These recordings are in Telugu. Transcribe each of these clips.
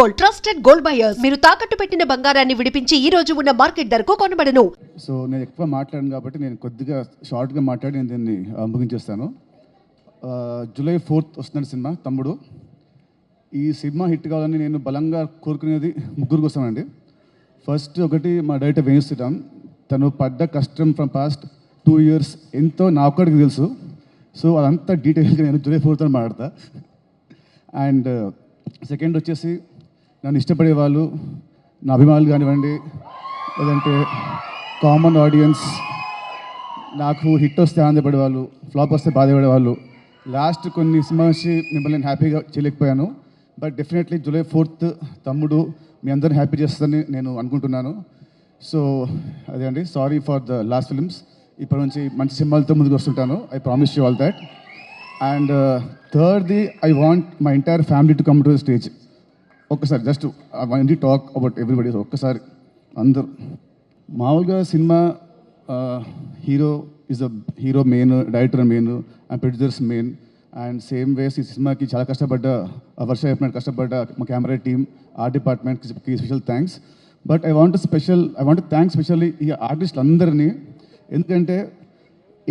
Gold, trusted gold buyers. మీరు తాకట్టు పెట్టిన బంగారాన్ని విడిపించి ఈ రోజు ఉన్న మార్కెట్ ధరకు కొనబడను. సో నేను ఎక్కువ మాట్లాడను కాబట్టి నేను కొద్దిగా షార్ట్గా మాట్లాడి నేను దీన్ని ముగించేస్తాను. జూలై 4th వస్తున్న సినిమా తమ్ముడు. ఈ సినిమా హిట్ కావాలని నేను బలంగా కోరుకునేది ముగ్గురు కోసమండి. ఫస్ట్ ఒకటి మా డైరెక్టర్ వేణు శ్రీరామ్. తను పడ్డ కష్టం ఫ్రమ్ పాస్ట్ 2 years ఎంతో నా ఒక్కడికి తెలుసు. సో అదంతా డీటెయిల్గా నేను జూలై 4th మాట్లాడతా. అండ్ సెకండ్ వచ్చేసి నన్ను ఇష్టపడే వాళ్ళు, నా అభిమానులు కానివ్వండి, లేదంటే కామన్ ఆడియన్స్, నాకు హిట్ వస్తే ఆనందపడే వాళ్ళు, ఫ్లాప్ వస్తే బాధపడే వాళ్ళు. లాస్ట్ కొన్ని సినిమా వచ్చి మిమ్మల్ని నేను హ్యాపీగా చేయలేకపోయాను. బట్ డెఫినెట్లీ జూలై 4th తమ్ముడు మీ అందరిని హ్యాపీ చేస్తుందని నేను అనుకుంటున్నాను. సో అదే అండి, sorry for the last films. ఇప్పటి నుంచి మంచి సినిమాలతో ముందుకు వస్తుంటాను. I promise you all that. And థర్డ్ది, I want my entire family to come to the stage. ఒక్కసారి just I want talk about everybody. ఒక్కసారి అందరూ. మామూలుగా cinema hero is a hero main, director main and producers main. And same ways ఈ సినిమాకి చాలా కష్టపడ్డ, వర్ష చెప్పినట్టు కష్టపడ్డ మా కెమెరా టీమ్, ఆర్ట్ డిపార్ట్మెంట్కి special thanks. But I want thanks specially ఈ ఆర్టిస్టులు అందరినీ. ఎందుకంటే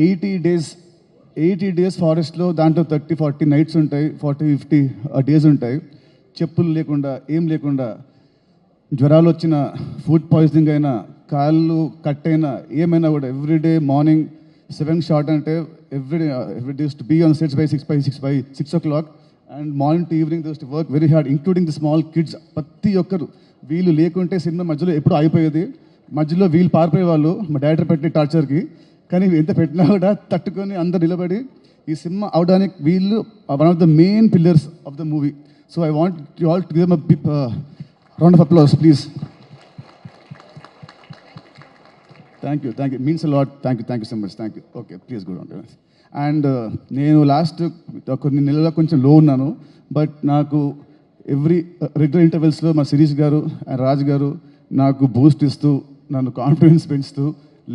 80 days ఫారెస్ట్లో, దాంట్లో 30-40 nights ఉంటాయి, 40-50 days ఉంటాయి. చెప్పులు లేకుండా, ఏం లేకుండా, జ్వరాలు వచ్చిన, ఫుడ్ పాయిజనింగ్ అయినా, కాళ్ళు కట్ అయినా, ఏమైనా కూడా ఎవ్రీడే మార్నింగ్ 7 షార్ట్ అంటే every to be on sets by 6 o'clock. And morning to evening to work very hard, including the small kids. ప్రతి ఒక్కరు వీళ్ళు లేకుంటే సినిమా మధ్యలో ఎప్పుడు అయిపోయేది. మధ్యలో వీళ్ళు పారిపోయేవాళ్ళు మా డైరెక్టర్ పెట్టిన టార్చర్కి. కానీ ఎంత పెట్టినా కూడా తట్టుకొని అందరు నిలబడి ఈ సినిమా అవడానికి వీళ్ళు one of the main pillars of the movie. So I want you all to give them a big round of applause please. Thank you means a lot. Thank you so much. Thank you. Okay, please good on. And నేను లాస్ట్ కొన్ని నెలల్లో కొంచెం లో ఉన్నాను. బట్ నాకు రెగ్యులర్ ఇంటర్వెల్స్లో మా శిరీష్ గారు అండ్ రాజ్ గారు నాకు బూస్ట్ ఇస్తూ, నన్ను కాన్ఫిడెన్స్ పెంచుతూ,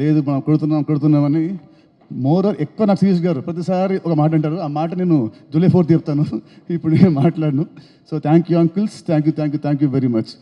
లేదు మనం కొడుతున్నామని ఎక్కువ నాకు శిరీష్ గారు ప్రతిసారి ఒక మాట అంటారు. ఆ మాట నేను జూలై 4th చెప్తాను. ఇప్పుడు నేను మాట్లాడను. So thank you uncles. Thank you very much.